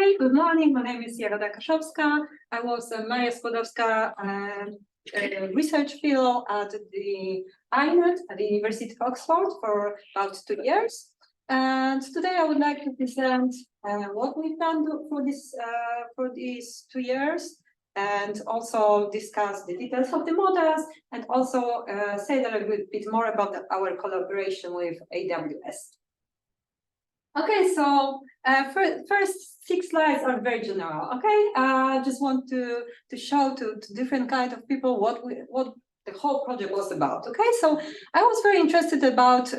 Okay, good morning. My name is Jagoda. I was a Maria Skłodowska research fellow at the INET at the University of Oxford for about 2 years. And today I would like to present what we've done for these 2 years, and also discuss the details of the models, and also say a little bit more about our collaboration with AWS. Okay, so first 6 slides are very general. Okay, I just want to show to different kind of people what the whole project was about. Okay, so I was very interested about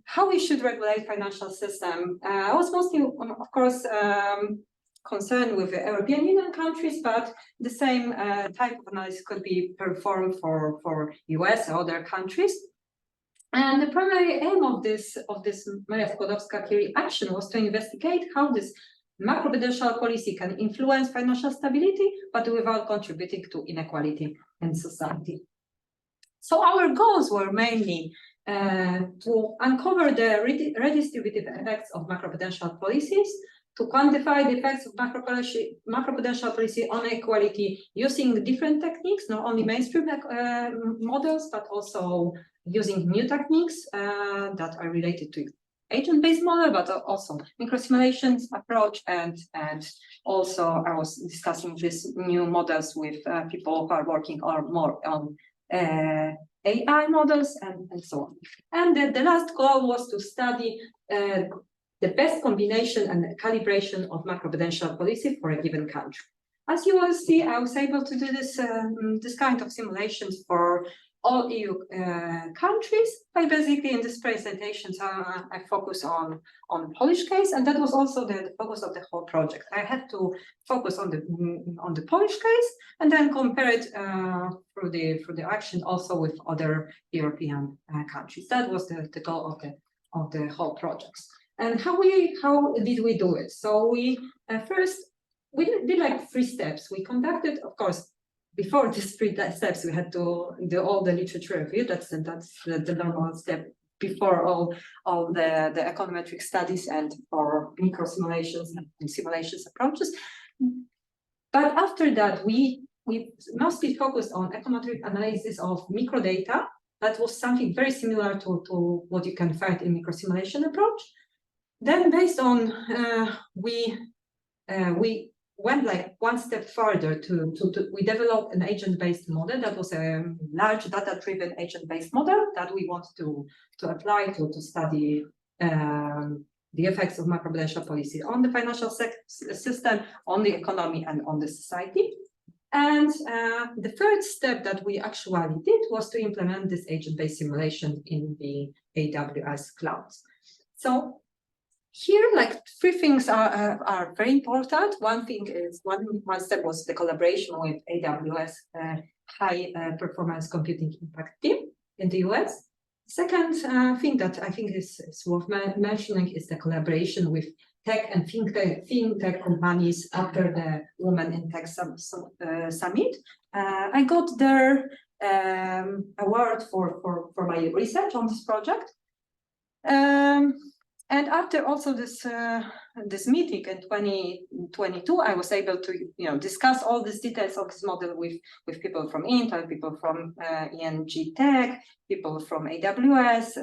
how we should regulate financial system. I was mostly, of course, concerned with the European Union countries, but the same type of analysis could be performed for US or other countries. And the primary aim of this Maria Skłodowska theory action was to investigate how this macroprudential policy can influence financial stability, but without contributing to inequality in society. So our goals were mainly to uncover the redistributive effects of macroprudential policies, to quantify the effects of macroprudential policy on equality using different techniques, not only mainstream models, but also using new techniques that are related to agent-based model, but also microsimulations approach, and also I was discussing these new models with people who are working more on AI models and so on. And the last goal was to study the best combination and calibration of macroprudential policy for a given country. As you will see, I was able to do this kind of simulations for all EU countries, but basically in this presentation, I focus on Polish case, and that was also the focus of the whole project. I had to focus on the Polish case and then compare it through the action also with other European countries. That was the goal of the whole project. And how did we do it? So we did like 3 steps. We conducted, of course, before these 3 steps, we had to do all the literature review. That's the normal step before all the econometric studies and for micro simulations and simulations approaches. But after that, we mostly focused on econometric analysis of microdata. That was something very similar to what you can find in microsimulation approach. Then, based on we went like 1 step further we developed an agent-based model that was a large data-driven agent-based model that we want to apply to study the effects of macroprudential policy on the financial system, on the economy, and on the society. And the 3rd step that we actually did was to implement this agent-based simulation in the AWS clouds. So here, like 3 things are very important. One thing is one step was the collaboration with AWS high performance computing impact team in the US. Second thing that I think is worth mentioning is the collaboration with tech and fintech companies after the Women in Tech Summit. I got their award for my research on this project. And after also this meeting in 2022, I was able to discuss all these details of this model with people from Intel, people from ENG Tech, people from AWS,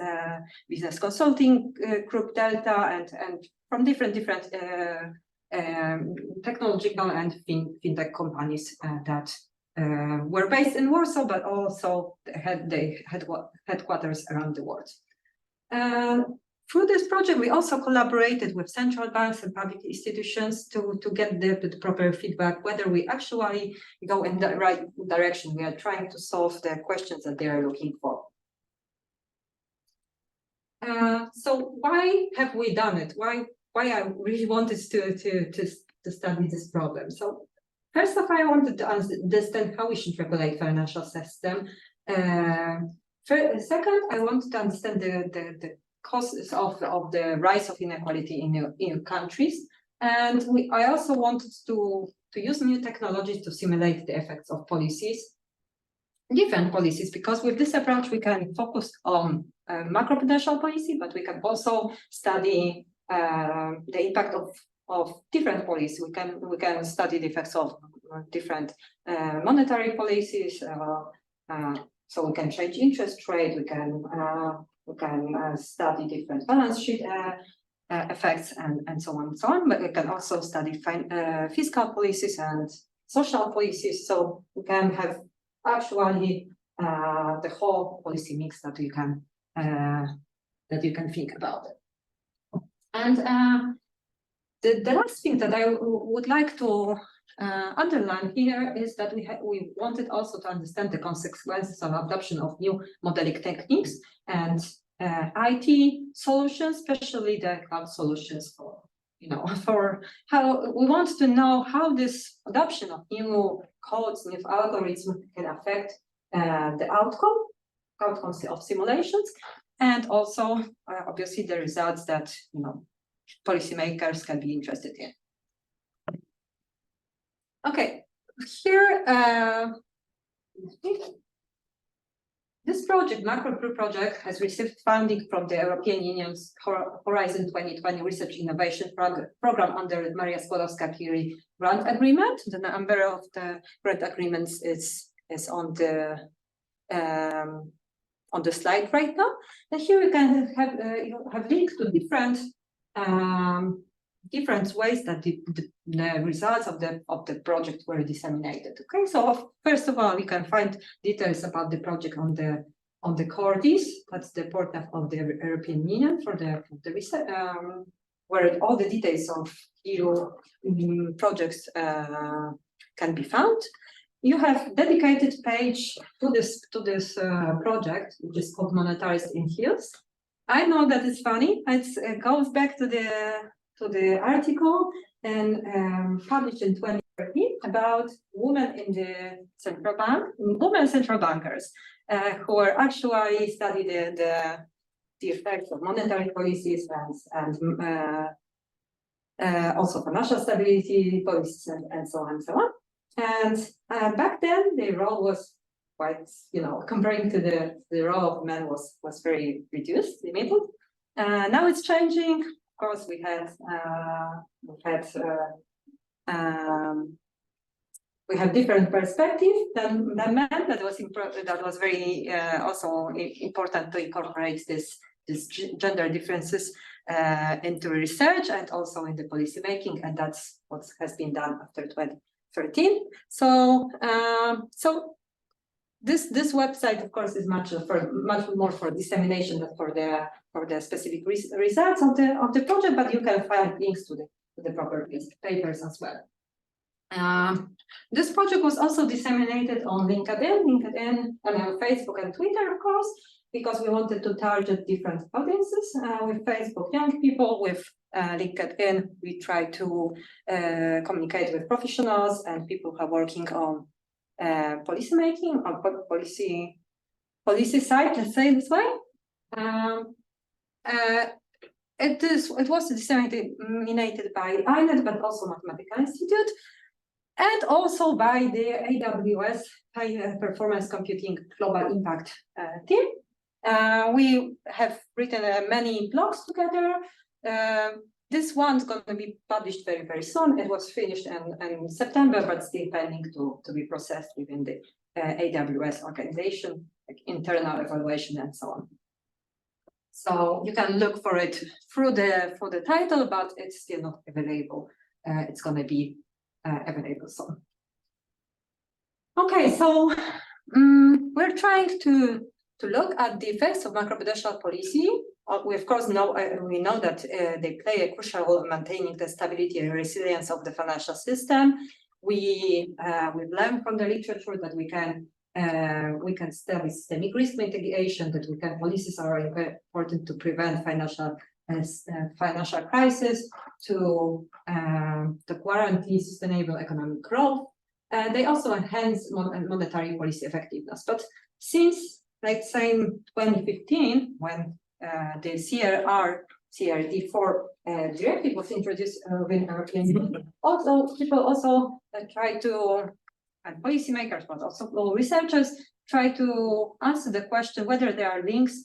business consulting group Delta, and from different technological and fintech companies that were based in Warsaw, but also had headquarters around the world. Through this project, we also collaborated with central banks and public institutions to get the proper feedback, whether we actually go in the right direction. We are trying to solve the questions that they are looking for. So why have we done it? Why I really wanted to study this problem? So first of all, I wanted to understand how we should regulate financial system. Second, I wanted to understand the causes of the rise of inequality in countries, and I also wanted to use new technologies to simulate the effects of different policies, because with this approach we can focus on macroprudential policy, but we can also study the impact of different policies. We can study the effects of different monetary policies. So we can change interest rate. We can study different balance sheet effects and so on and so on. But we can also study fiscal policies and social policies. So we can have actually the whole policy mix that you can think about it. And the last thing that I would like to underline here is that we wanted also to understand the consequences of adoption of new modeling techniques and IT solutions, especially the cloud solutions for how we want to know how this adoption of new codes, new algorithms can affect the outcomes of simulations, and also obviously the results that policymakers can be interested in. Okay, here this project, Macro project, has received funding from the European Union's Horizon 2020 Research Innovation Program under the Maria Skłodowska-Curie grant agreement. The number of the grant agreements is on the slide right now. And here you can have links to different ways that the results of the project were disseminated. Okay, so first of all, you can find details about the project on the CORDIS. That's the portal of the European Union for the research, where all the details of EU projects can be found. You have dedicated page to this project, which is called Monetarized in Hills. I know that it's funny. It goes back to the article and published in 2013 about women in the central bank, women central bankers who are actually studying the effects of monetary policies and also financial stability policies and so on and so on. And back then, their role was quite, comparing to the role of men was very reduced, limited. Now it's changing. Of course, we have different perspective than men. That was very also important to incorporate this gender differences into research and also in the policy making, and that's what has been done after 2013. So this website, of course, is much more for dissemination than for the specific results of the project, but you can find links to the proper papers as well. This project was also disseminated on LinkedIn, and on Facebook and Twitter, of course, because we wanted to target different audiences. With Facebook, young people. With LinkedIn, we try to communicate with professionals and people who are working on policy making, on policy side, let's say this way. It was disseminated by INET, but also Mathematical Institute, and also by the AWS High Performance Computing Global Impact team. We have written many blogs together. This one's going to be published very, very soon. It was finished in September, but still pending to be processed within the AWS organization, like internal evaluation and so on. So you can look for it through the title, but it's still not available. It's going to be available soon. Okay, so we're trying to look at the effects of macroprudential policy. We of course know that they play a crucial role in maintaining the stability and resilience of the financial system. We've learned from the literature that we can study systemic risk mitigation, that policies are important to prevent financial crisis, to guarantee sustainable economic growth. They also enhance monetary policy effectiveness. But since, let's say, 2015, when the CRD4 directive was introduced within European Union, people try to, and policymakers, but also researchers, try to answer the question whether there are links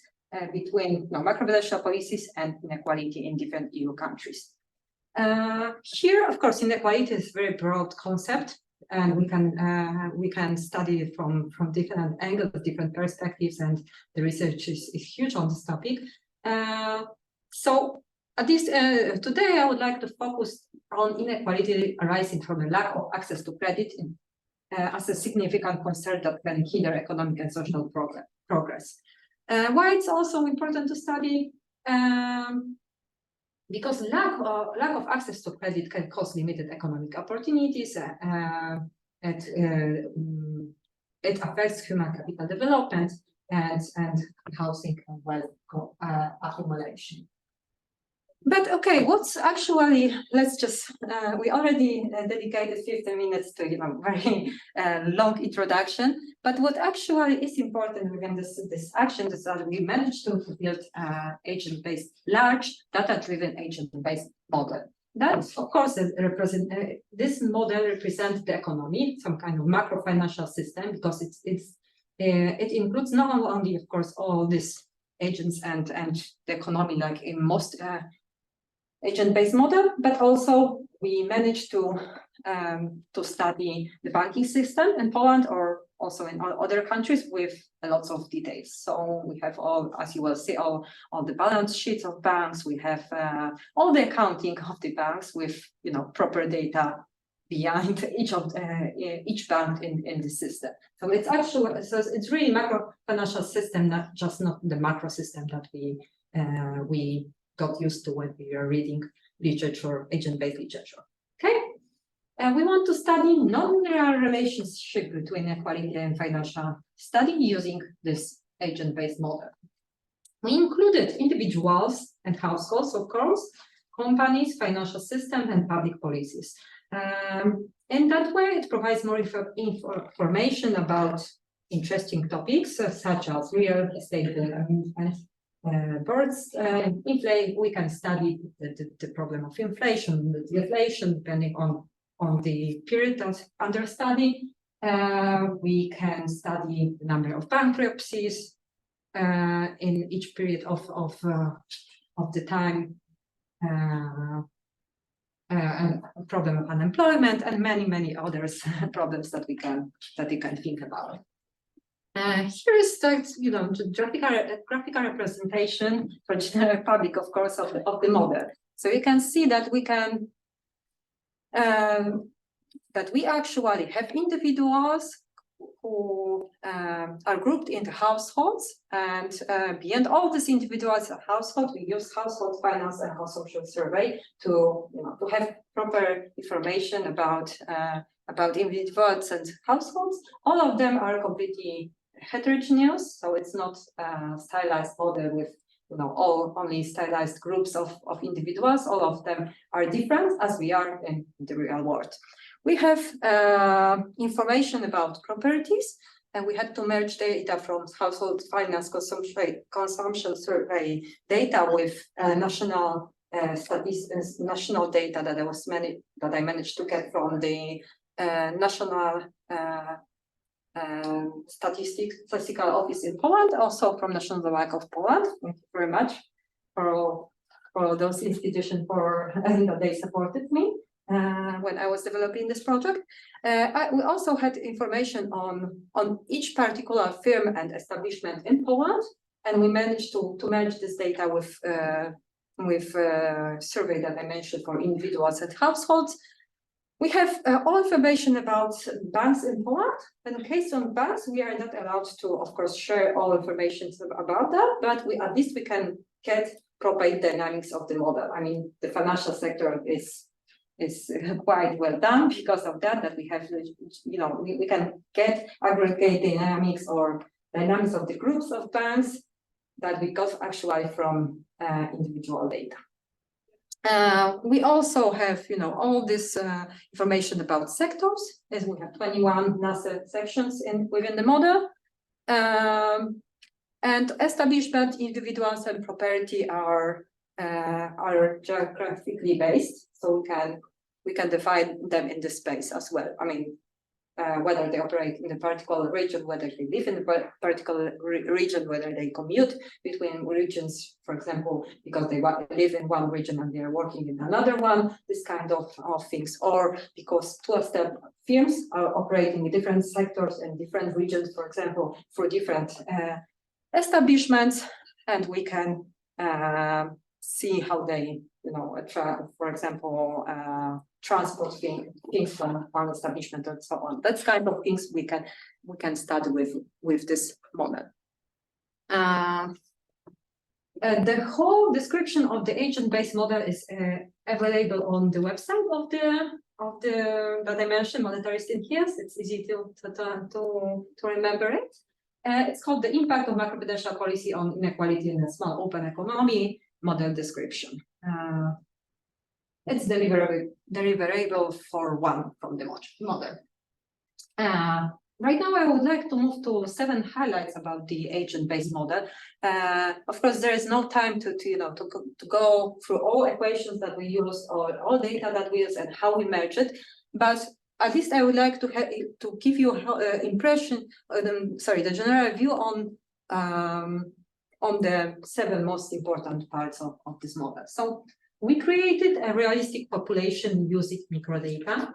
between macroprudential policies and inequality in different EU countries. Here, of course, inequality is a very broad concept, and we can study it from different angles, different perspectives, and the research is huge on this topic. So at this today, I would like to focus on inequality arising from a lack of access to credit as a significant concern that can hinder economic and social progress. Why it's also important to study? Because lack of access to credit can cause limited economic opportunities. It affects human capital development and housing and wealth accumulation. But okay, what's actually, let's just, we already dedicated 15 minutes to very long introduction, but what actually is important within this action is that we managed to build agent-based, large data-driven agent-based model. That, of course, this model represents the economy, some kind of macro financial system, because it includes not only, of course, all these agents and the economy, like in most agent-based model, but also we managed to study the banking system in Poland or also in other countries with lots of details. So we have all, as you will see, all the balance sheets of banks. We have all the accounting of the banks with proper data behind each bank in the system. So it's actually it's really macro financial system, not the macro system that we got used to when we are reading literature, agent-based literature. Okay, we want to study non-linear relationship between equality and financial study using this agent-based model. We included individuals and households, of course, companies, financial system, and public policies. In that way, it provides more information about interesting topics such as real estate and we can study the problem of inflation, the deflation, depending on the period that's under study. We can study the number of bankruptcies in each period of the time, and problem of unemployment, and many others problems that we can think about. Here is the graphical representation for general public, of course, of the model. So you can see that we can we actually have individuals who are grouped into households, and beyond all these individuals and households, we use household finance and household social survey to have proper information about individuals and households. All of them are completely heterogeneous, so it's not a stylized model with only stylized groups of individuals. All of them are different, as we are in the real world. We have information about properties, and we had to merge data from household finance consumption survey data with national statistics, national data that I managed to get from the National Statistical Office in Poland, also from National Bank of Poland. Thank you very much for those institutions that they supported me when I was developing this project. We also had information on each particular firm and establishment in Poland, and we managed to merge this data with survey that I mentioned for individuals and households. We have all information about banks in Poland. In case of banks, we are not allowed to, of course, share all information about that, but at least we can get proper dynamics of the model. I mean, the financial sector is quite well done because of that we have, we can get aggregate dynamics or dynamics of the groups of banks that we got actually from individual data. We also have, all this information about sectors, as we have 21 NASA sections within the model. And establishment, individuals, and property are geographically based, so we can define them in the space as well. I mean, whether they operate in a particular region, whether they live in a particular region, whether they commute between regions, for example, because they live in one region and they are working in another one, this kind of things, or because 12-step firms are operating in different sectors and different regions, for example, for different establishments, and we can see how they, for example, transport things from one establishment and so on. That's kind of things we can study with this model. The whole description of the agent-based model is available on the website of the that I mentioned, Monetary Yes. It's easy to remember it. It's called The Impact of Macroprudential Policy on Inequality in a Small Open Economy Model Description. It's deliverable for one from the model. Right now, I would like to move to 7 highlights about the agent-based model. Of course, there is no time to go through all equations that we use or all data that we use and how we merge it, but at least I would like to give you impression, the general view on the 7 most important parts of this model. So we created a realistic population using microdata.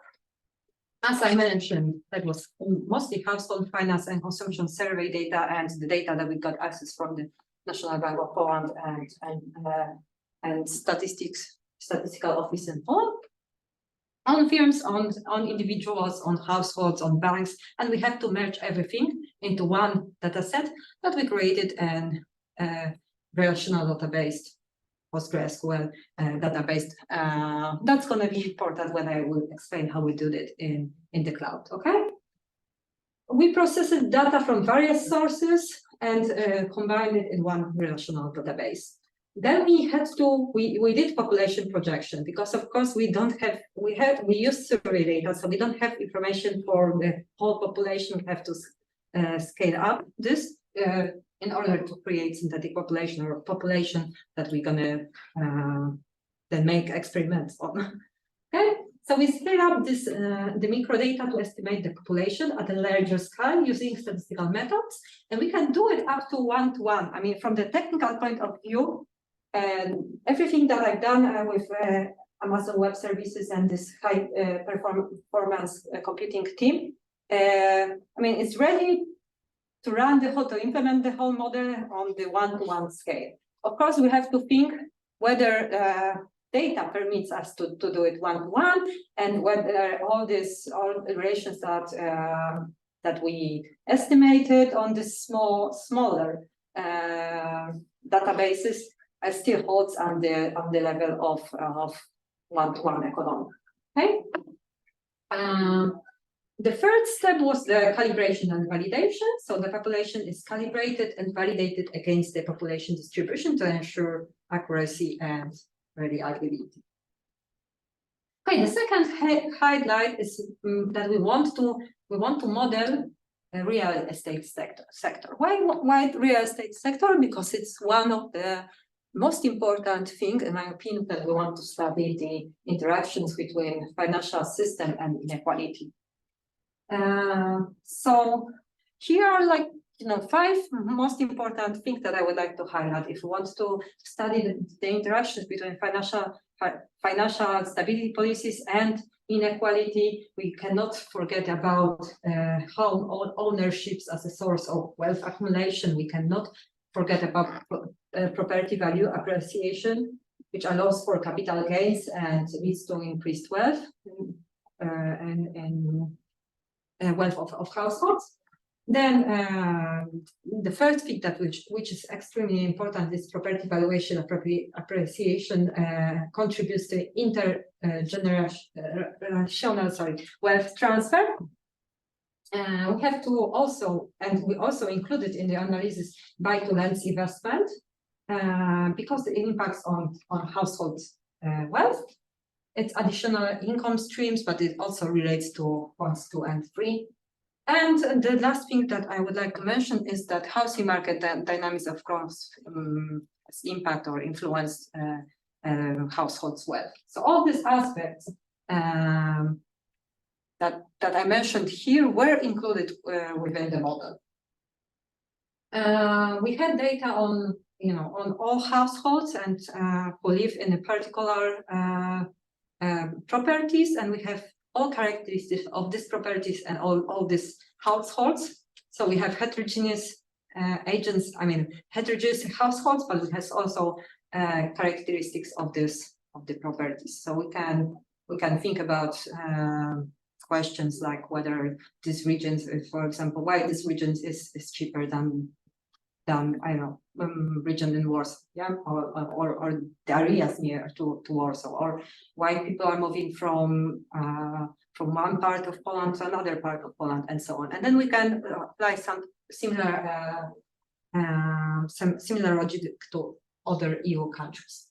As I mentioned, that was mostly household finance and consumption survey data and the data that we got access from the National Bank of Poland and statistical office in Poland. On firms, on individuals, on households, on banks, and we had to merge everything into one data set that we created in relational database, PostgreSQL database. That's going to be important when I will explain how we do it in the cloud, okay? We processed data from various sources and combined it in one relational database. Then we did population projection because of course we use survey data, so we don't have information for the whole population. We have to scale up this in order to create synthetic population or population that we're gonna then make experiments on. Okay, so we scale up this the microdata to estimate the population at a larger scale using statistical methods, and we can do it up to 1-to-1. I mean, from the technical point of view, and everything that I've done with Amazon Web Services and this high performance computing team, I mean, it's ready to implement the whole model on the 1-to-1 scale. Of course, we have to think whether data permits us to do it 1-to-1, and whether all the relations that we estimated on this smaller databases still holds on the level of 1-to-1 economy. Okay. The third step was the calibration and validation. So the population is calibrated and validated against the population distribution to ensure accuracy and reliability. Okay, the second highlight is that we want to model a real estate sector. Why real estate sector? Because it's one of the most important thing, in my opinion, that we want to study the interactions between financial system and inequality. So here are 5 most important things that I would like to highlight. If we want to study the interactions between financial stability policies and inequality, we cannot forget about home ownerships as a source of wealth accumulation. We cannot forget about property value appreciation, which allows for capital gains and leads to increased wealth and wealth of households. Then the third thing which is extremely important is property valuation appreciation contributes to intergenerational wealth transfer. We have to also, and we also included in the analysis, buy-to-let investment because it impacts on household wealth. It's additional income streams, but it also relates to points 2 and 3. And the last thing that I would like to mention is that housing market dynamics, of course, impact or influence households' wealth. So all these aspects that I mentioned here were included within the model. We had data on on all households and who live in a particular properties, and we have all characteristics of these properties and all these households. So we have heterogeneous agents, heterogeneous households, but it has also characteristics of the properties. So we can think about questions like whether this region, for example, why this region is cheaper than I don't know, region in Warsaw, yeah, or the areas near to Warsaw, or why people are moving from one part of Poland to another part of Poland, and so on. And then we can apply some similar logic to other EU countries.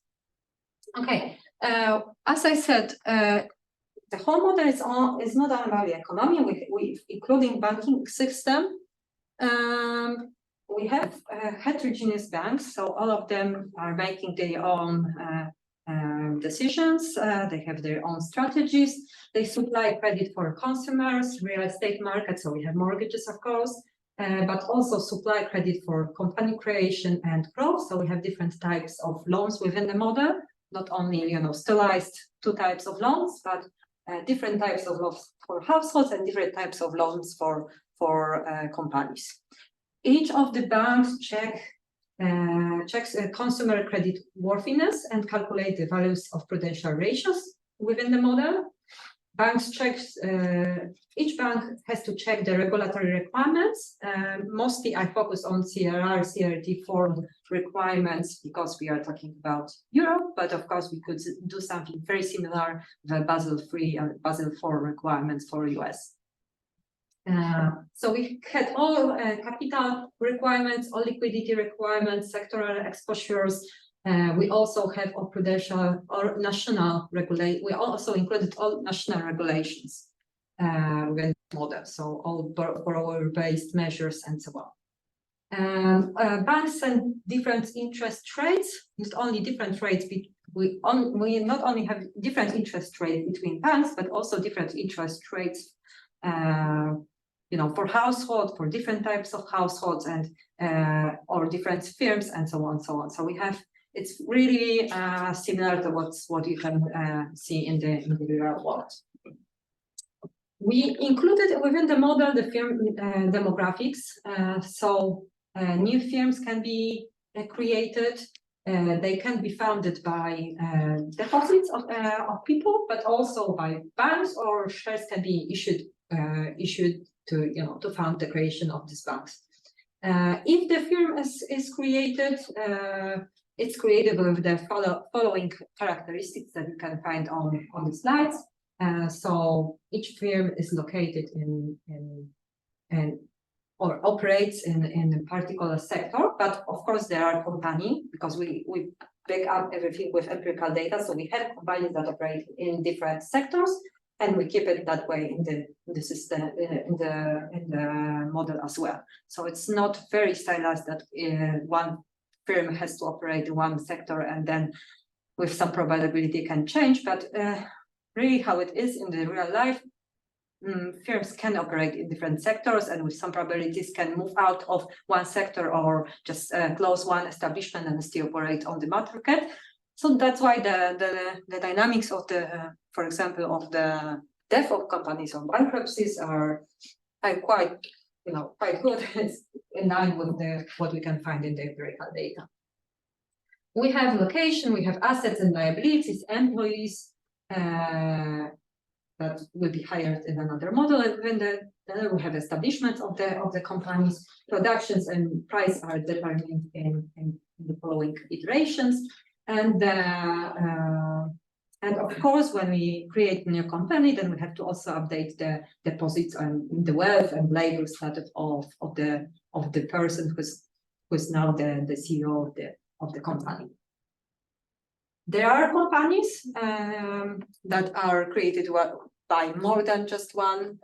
Okay, as I said, the whole model is not only about the economy, including banking system. We have heterogeneous banks, so all of them are making their own decisions. They have their own strategies. They supply credit for consumers, real estate market, so we have mortgages, of course, but also supply credit for company creation and growth. So we have different types of loans within the model, not only stylized 2 types of loans, but different types of loans for households and different types of loans for companies. Each of the banks checks consumer credit worthiness and calculate the values of prudential ratios within the model. Each bank has to check the regulatory requirements. Mostly I focus on CRR, CRD4 requirements because we are talking about Europe, but of course we could do something very similar, the Basel III and Basel IV requirements for US. So we had all capital requirements, all liquidity requirements, sectoral exposures. We also have all prudential or national regulation. We also included all national regulations within the model, so all borrower-based measures and so on. Banks and different interest rates, not only different rates. We not only have different interest rates between banks, but also different interest rates. For households, for different types of households, and or different firms, and so on, so on. So we have, it's really similar to what you can see in the real world. We included within the model the firm demographics. New firms can be created. They can be founded by deposits of people, but also by banks, or shares can be issued to fund the creation of these banks. If the firm is created, it's created with the following characteristics that you can find on the slides. So each firm is located or operates in a particular sector, but of course there are companies, because we back up everything with empirical data. So we have companies that operate in different sectors, and we keep it that way in the system, in the model as well. So it's not very stylized that one firm has to operate in one sector and then with some probability can change, but really how it is in the real life, firms can operate in different sectors and with some probabilities can move out of one sector or just close one establishment and still operate on the market. So that's why the dynamics of for example, of the death of companies or bankruptcies are quite good. It's in line with what we can find in the empirical data. We have location, we have assets and liabilities, employees that will be hired in another model, and then we have establishments of the companies. Productions and price are determined in the following iterations. And of course, when we create a new company, then we have to also update the deposits and the wealth and labor status of the person who's now the CEO of the company. There are companies that are created by more than just one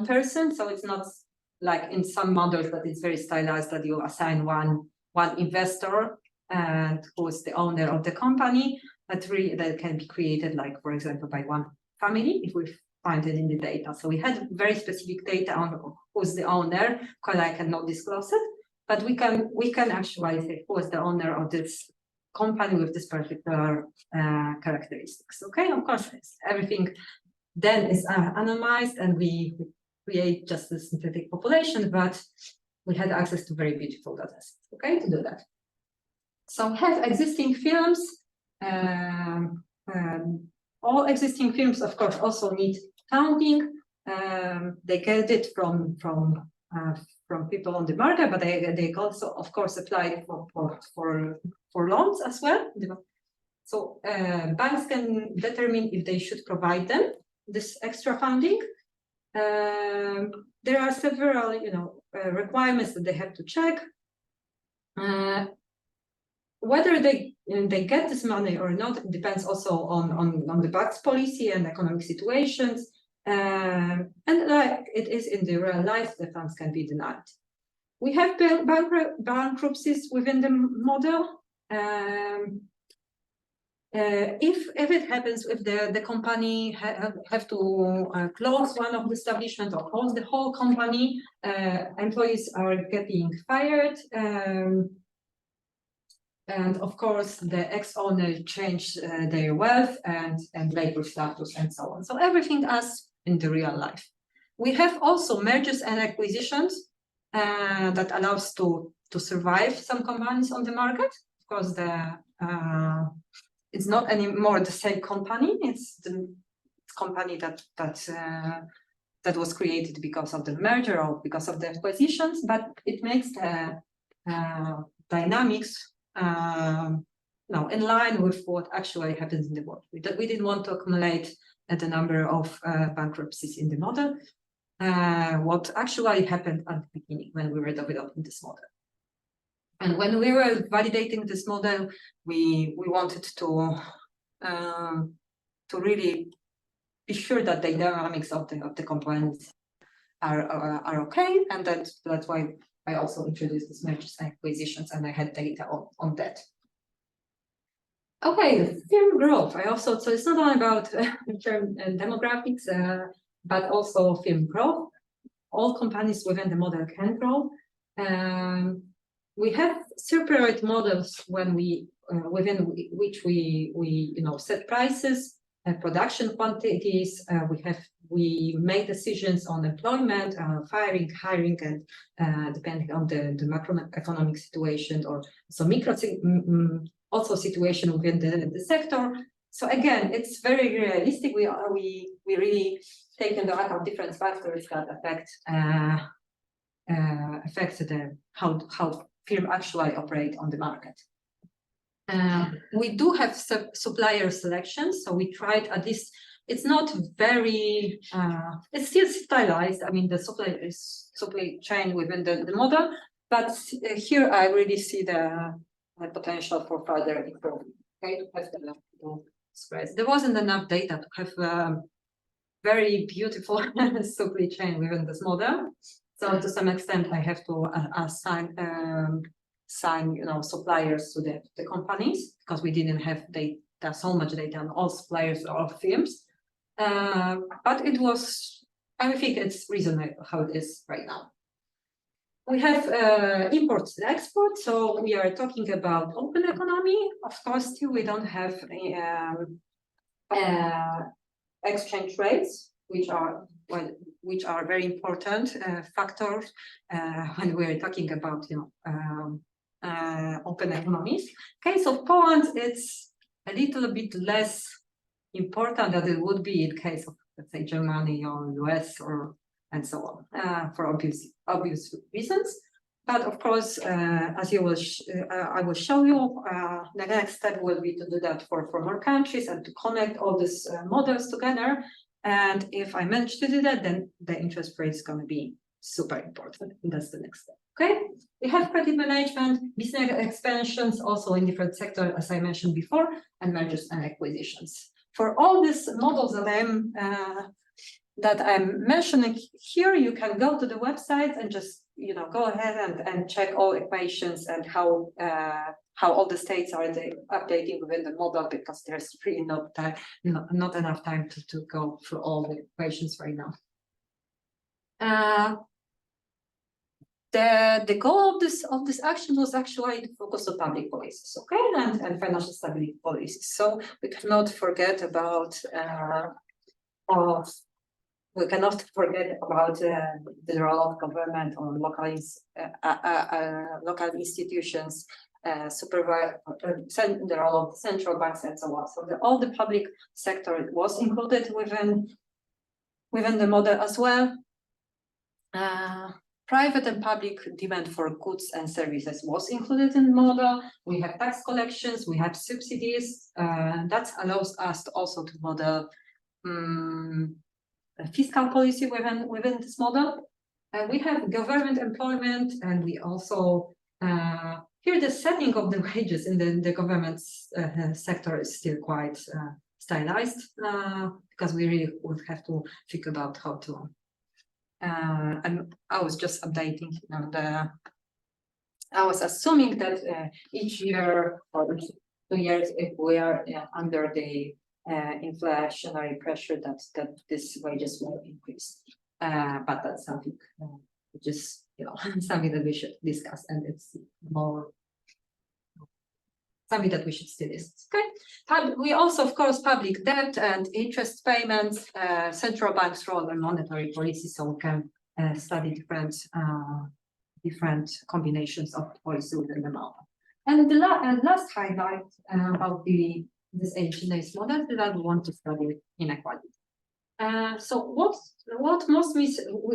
person. So it's not like in some models that it's very stylized that you assign one investor and who is the owner of the company, but really that can be created, like for example, by one family. If we find it in the data. So we had very specific data on who's the owner, because I cannot disclose it, but we can actually say who is the owner of this company with this particular characteristics. Okay, of course, everything then is anonymized, and we create just a synthetic population, but we had access to very beautiful data sets, okay, to do that. So have existing films. All existing films, of course, also need funding. They get it from people on the market, but they also, of course, apply for loans as well. So banks can determine if they should provide them this extra funding. There are several, requirements that they have to check. Whether they get this money or not depends also on the bank's policy and economic situations. And like it is in the real life, the funds can be denied. We have bankruptcies within the model. If it happens, if the company have to close one of the establishments or close the whole company, employees are getting fired. And of course, the ex-owner changed their wealth and labor status and so on. So everything as in the real life. We have also mergers and acquisitions that allows to survive some companies on the market. Of course, it's not anymore the same company. It's the company that was created because of the merger or because of the acquisitions, but it makes the dynamics in line with what actually happens in the world. We didn't want to accumulate the number of bankruptcies in the model. What actually happened at the beginning when we were developing this model. And when we were validating this model, we wanted to really be sure that the dynamics of the components are okay, and that's why I also introduced these mergers and acquisitions, and I had data on that. Okay, firm growth. So it's not only about demographics, but also firm growth. All companies within the model can grow. We have separate models when within which we set prices, production quantities. We make decisions on employment, firing, hiring, and depending on the macroeconomic situation, or so also situation within the sector. So again, it's very realistic. We really take into account different factors that affect how firm actually operate on the market. We do have supplier selections, so we tried at least. It's not very. It's still stylized. I mean, the supply chain within the model, but here I really see the potential for further improvement. Okay, to have the spreads. There wasn't enough data to have very beautiful supply chain within this model. So to some extent, I have to assign suppliers to the companies, because we didn't have so much data on all suppliers or firms. But it was, I think it's reasonable how it is right now. We have imports and exports, so we are talking about open economy. Of course, still we don't have exchange rates, which are very important factors when we're talking about open economies. Case of Poland, it's a little bit less important than it would be in case of, let's say, Germany or US and so on, for obvious reasons. But of course, as you will, I will show you, the next step will be to do that for more countries and to connect all these models together. And if I manage to do that, then the interest rate is going to be super important. And that's the next step. Okay, we have credit management, business expansions, also in different sectors, as I mentioned before, and mergers and acquisitions. For all these models that I'm mentioning here, you can go to the website and just go ahead and check all equations and how all the states are updating within the model, because there's really not enough time to go through all the equations right now. The goal of this action was actually to focus on public policies, okay, and financial stability policies. So we cannot forget about the role of government or local institutions, the role of central banks and so on. So all the public sector was included within the model as well. Private and public demand for goods and services was included in the model. We have tax collections, we have subsidies. That allows us to also to model fiscal policy within this model. We have government employment, and we also here the setting of the wages in the government sector is still quite stylized, because we really would have to think about how to. And I was just updating, I was assuming that each year or 2 years, if we are under the inflationary pressure, that this wages will increase. But that's something which is something that we should discuss, and it's more something that we should still discuss. Okay. We also, of course, public debt and interest payments, central bank's role and monetary policy, so we can study different combinations of policy within the model. And the last highlight about this HNA's model is that we want to study inequality. So what most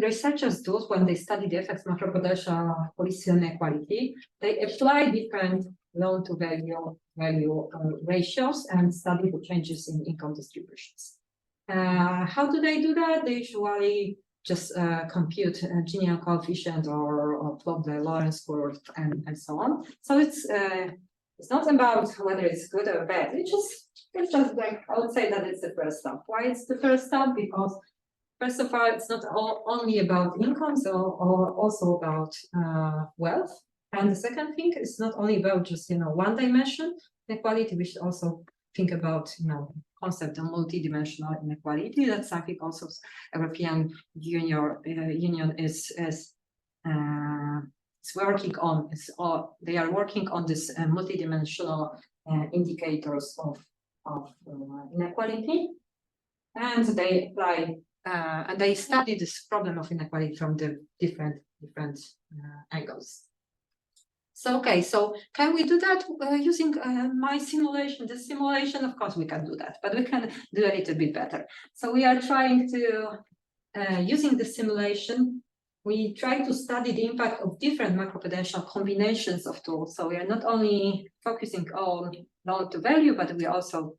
researchers do when they study the effects of macroprudential policy on inequality, they apply different loan-to-value ratios and study the changes in income distributions. How do they do that? They usually just compute a Gini coefficient or plot the Lorentz curve and so on. So it's not about whether it's good or bad. It's just like, I would say that it's the first step. Why it's the first step? Because first of all, it's not only about incomes or also about wealth. And the second thing is not only about just one dimension inequality. We should also think about concept of multidimensional inequality. That's something also European Union is working on. They are working on this multidimensional indicators of inequality, and they apply and they study this problem of inequality from the different angles. So, okay, so can we do that using my simulation? The simulation, of course, we can do that, but we can do a little bit better. So we are trying to, using the simulation, we try to study the impact of different macroprudential combinations of tools. So we are not only focusing on loan to value, but we also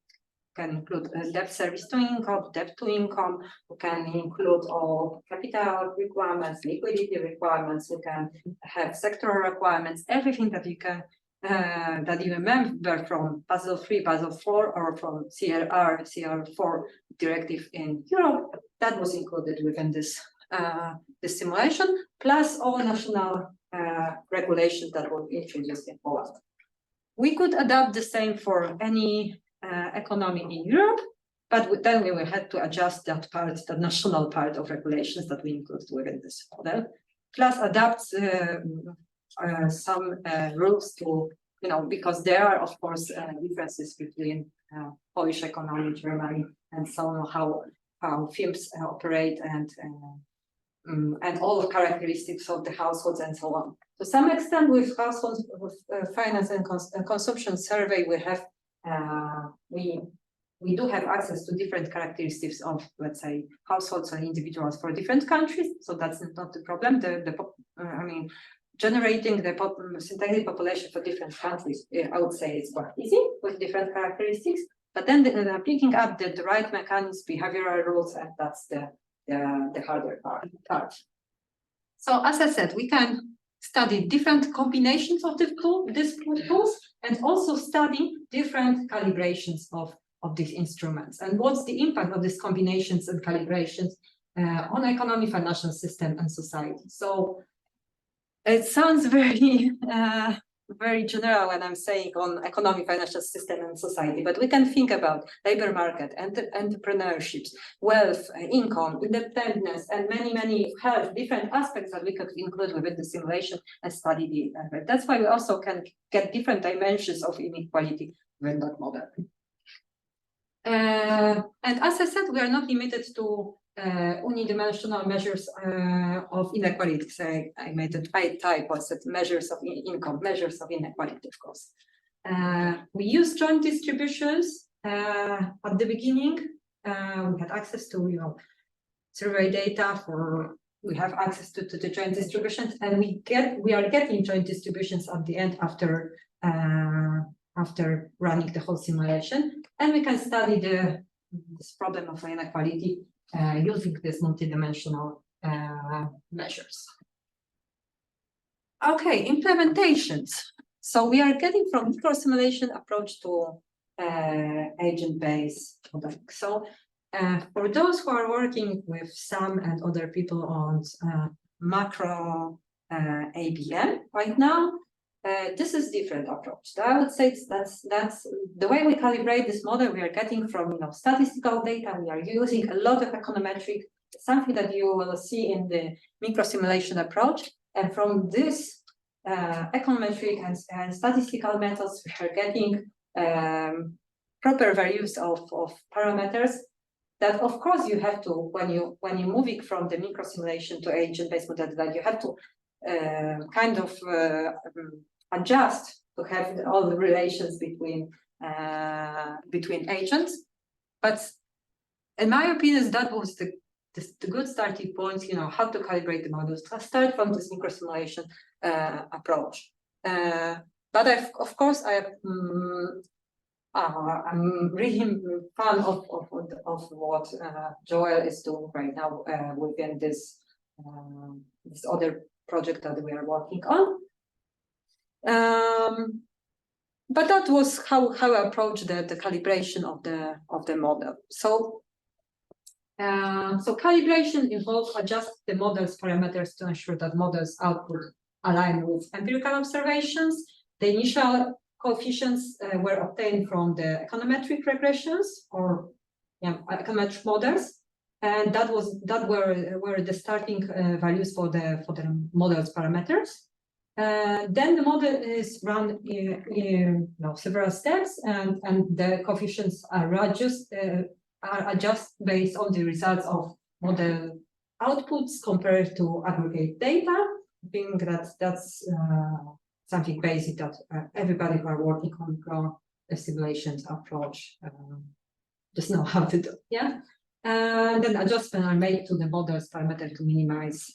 can include debt service to income, debt to income. We can include all capital requirements, liquidity requirements. We can have sectoral requirements, everything that you can that you remember from Basel III, Basel IV, or from CRR4 directive in Europe. That was included within this simulation, plus all national regulations that were introduced in Poland. We could adapt the same for any economy in Europe, but then we will have to adjust that part, the national part of regulations that we include within this model, plus adapt some rules to, because there are, of course, differences between Polish economy, Germany, and so on, how firms operate and all the characteristics of the households and so on. To some extent, with households, with finance and consumption survey, we have we do have access to different characteristics of, let's say, households and individuals for different countries. So that's not the problem. Generating the synthetic population for different countries, I would say it's quite easy with different characteristics. But then picking up the right mechanisms, behavioral rules, and that's the harder part. So as I said, we can study different combinations of these tools and also study different calibrations of these instruments and what's the impact of these combinations and calibrations on economy, financial system, and society. So It sounds very very general when I'm saying on economic, financial system and society, but we can think about labor market, entrepreneurships, wealth, income, independence, and many health, different aspects that we could include within the simulation and study the that's why we also can get different dimensions of inequality within that model. And as I said, we are not limited to unidimensional measures of inequality. So I made a type was that measures of income, measures of inequality, of course. We use joint distributions at the beginning. We had access to survey data we have access to the joint distributions, and we are getting joint distributions at the end after running the whole simulation, and we can study this problem of inequality using these multidimensional measures. Okay, implementations. So we are getting from microsimulation approach to agent-based modeling. So for those who are working with Sam and other people on macro ABM right now, this is different approach. So I would say that's the way we calibrate this model. We are getting from statistical data. We are using a lot of econometric, something that you will see in the microsimulation approach. And from this econometric and statistical methods, we are getting proper values of parameters that, of course, you have to when you moving from the microsimulation to agent-based model, that you have to kind of adjust to have all the relations between agents. But in my opinion, that was the good starting point, how to calibrate the models, to start from this microsimulation approach. But of course, I'm really fan of what Joel is doing right now within this other project that we are working on. But that was how I approached the calibration of the model. So calibration involves adjust the model's parameters to ensure that model's output align with empirical observations. The initial coefficients were obtained from the econometric regressions or econometric models, and that were the starting values for the model's parameters. Then the model is run in several steps, and the coefficients are adjusted based on the results of model outputs compared to aggregate data. I think that's something basic that everybody who are working on the simulations approach just know how to do. Yeah. And then adjustments are made to the model's parameter to minimize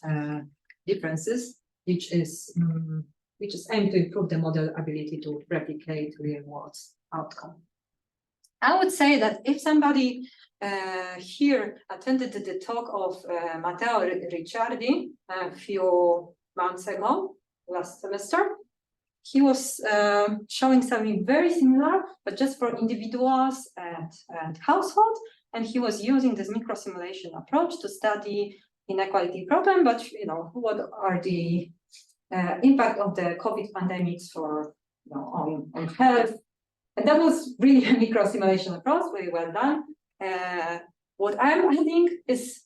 differences, which is aimed to improve the model ability to replicate real world outcome. I would say that if somebody here attended the talk of Matteo Ricciardi a few months ago, last semester, he was showing something very similar, but just for individuals and households. And he was using this microsimulation approach to study inequality problem, but what are the impact of the COVID pandemics for on health. And that was really a microsimulation approach, very well done. What I'm adding is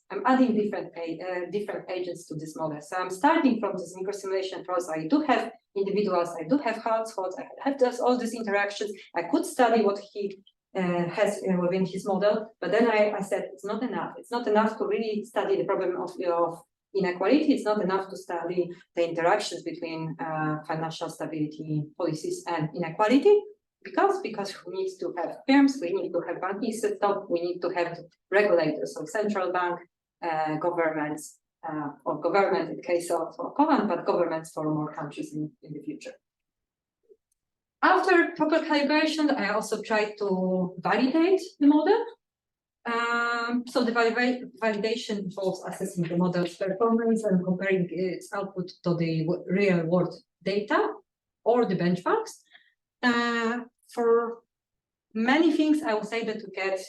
different agents to this model. So I'm starting from this microsimulation process. I do have individuals, I do have households, I have all these interactions. I could study what he has within his model, but then I said it's not enough. It's not enough to really study the problem of inequality. It's not enough to study the interactions between financial stability policies and inequality. Because we need to have firms, we need to have banking system, we need to have regulators, so central bank, governments, or government in case of Poland, but governments for more countries in the future. After proper calibration, I also tried to validate the model. So the validation involves assessing the model's performance and comparing its output to the real world data or the benchmarks. For many things, I would say that to get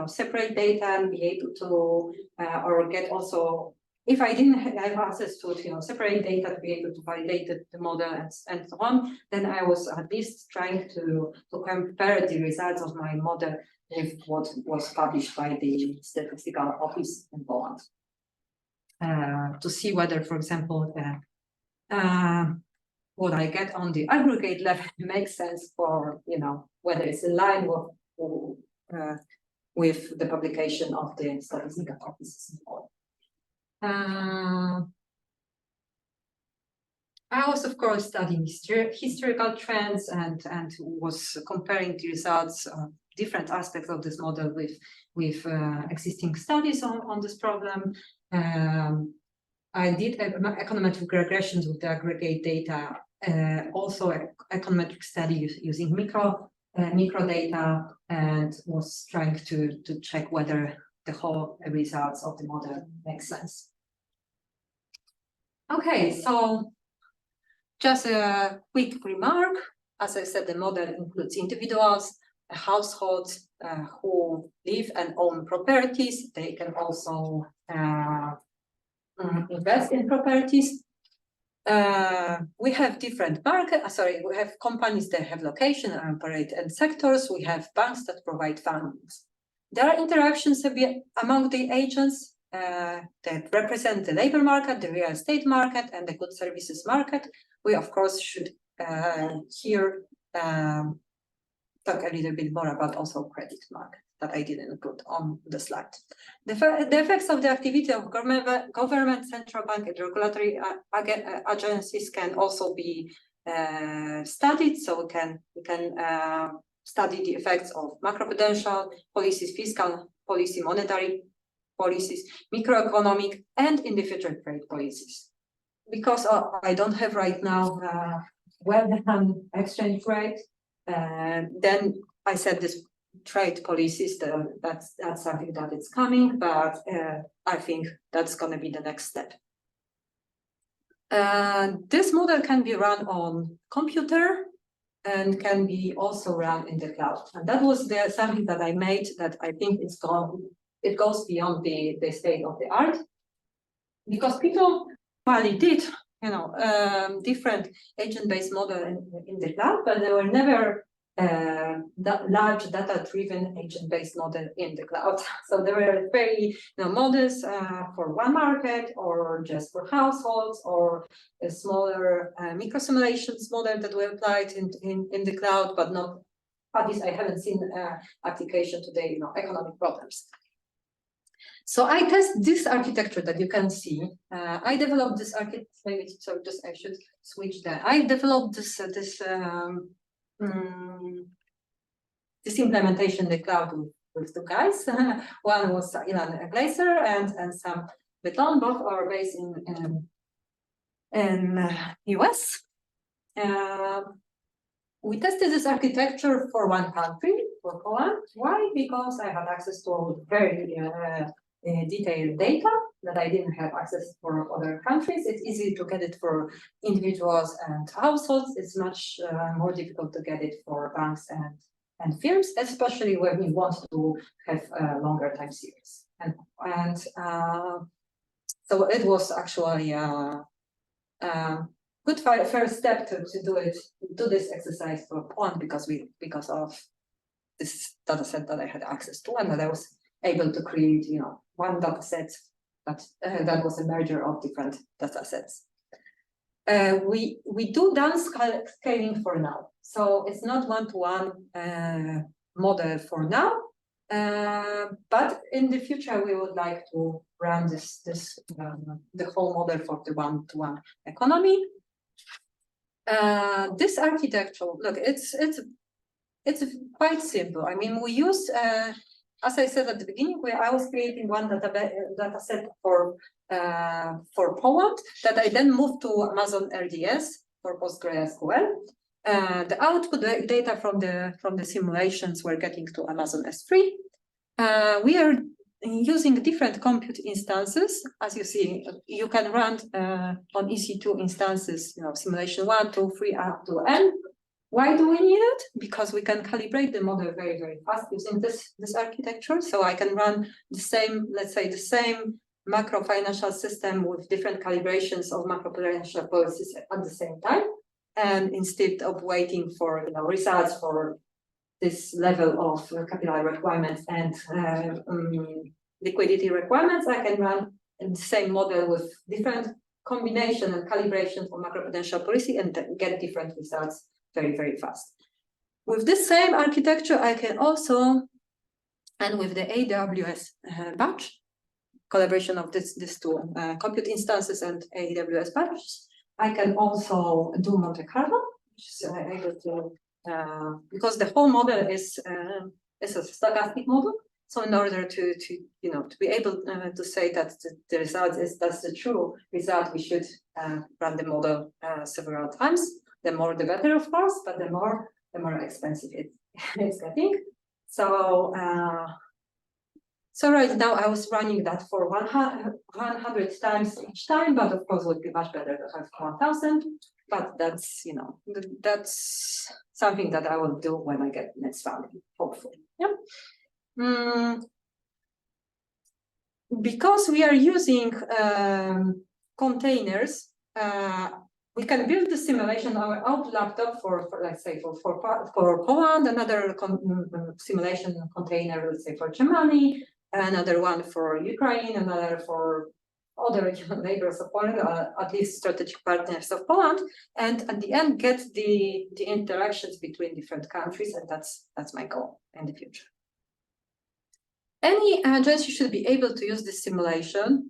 separate data and be able to or get also if I didn't have access to separate data to be able to validate the model and so on, then I was at least trying to compare the results of my model with what was published by the statistical office in Poland. To see whether, for example, what I get on the aggregate level makes sense for, whether it's in line with the publication of the statistical offices in Poland. I was, of course, studying historical trends and was comparing the results of different aspects of this model with existing studies on this problem. I did econometric regressions with the aggregate data, also econometric study using micro data, and was trying to check whether the whole results of the model make sense. Okay, so just a quick remark. As I said, the model includes individuals, households who live and own properties. They can also invest in properties. We have different we have companies that have location and operate in sectors. We have banks that provide fundings. There are interactions among the agents that represent the labor market, the real estate market, and the goods services market. We, of course, should here talk a little bit more about also credit market that I didn't put on the slide. The effects of the activity of government, central bank, and regulatory agencies can also be studied. So we can study the effects of macroprudential policies, fiscal policy, monetary policies, microeconomic, and in the future trade policies. Because I don't have right now well-done exchange rate, then I said this trade policies, that's something that is coming, but I think that's going to be the next step. This model can be run on computer and can be also run in the cloud. And that was something that I made that I think it goes beyond the state of the art, because people probably did, different agent-based model in the cloud, but they were never that large data-driven agent-based model in the cloud. So there were very models for one market, or just for households, or a smaller micro simulations model that we applied in the cloud, but not. At least I haven't seen application to the economic problems. So I test this architecture that you can see. I developed this architecture. So I should switch that. I developed this implementation in the cloud with two guys. One was Ilan Glaser and Sam Beton. Both are based in US. We tested this architecture for one country, for Poland. Why? Because I had access to very detailed data that I didn't have access for other countries. It's easy to get it for individuals and households. It's much more difficult to get it for banks and firms, especially when we want to have a longer time series. And so it was actually a good first step to do this exercise for Poland because of this data set that I had access to, and that I was able to create, one data set that was a merger of different data sets. We do down scaling for now, so it's not one-to-one model for now, but in the future we would like to run the whole model for the one-to-one economy. This architecture, look, it's quite simple. I mean, we used, as I said at the beginning, I was creating one data set for Poland that I then moved to Amazon RDS for PostgreSQL. The output data from the simulations we're getting to Amazon S3. We are using different compute instances. As you see, you can run on EC2 instances, simulation 1, 2, 3, up to N. Why do we need it? Because we can calibrate the model very, very fast using this architecture. So I can run the same, let's say the same macro financial system with different calibrations of macroprudential policies at the same time. And instead of waiting for results for this level of capital requirements and liquidity requirements, I can run the same model with different combination and calibration for macroprudential policy and get different results very, very fast. With this same architecture, I can also, and with the AWS batch, collaboration of these two compute instances and AWS batches, I can also do Monte Carlo, which is able to, because the whole model is a stochastic model. So in order to be able to say that the result is that's the true result, we should run the model several times. The more the better, of course, but the more expensive it's getting. So so right now I was running that for 100 times each time, but of course it would be much better to have 1,000. But that's that's something that I will do when I get next value, hopefully. Yeah. Because we are using containers, we can build the simulation on our own laptop for let's say for Poland, another simulation container, let's say for Germany, another one for Ukraine, another for other neighbors of Poland, at least strategic partners of Poland, and at the end get the interactions between different countries, and that's my goal in the future. Any agency should be able to use this simulation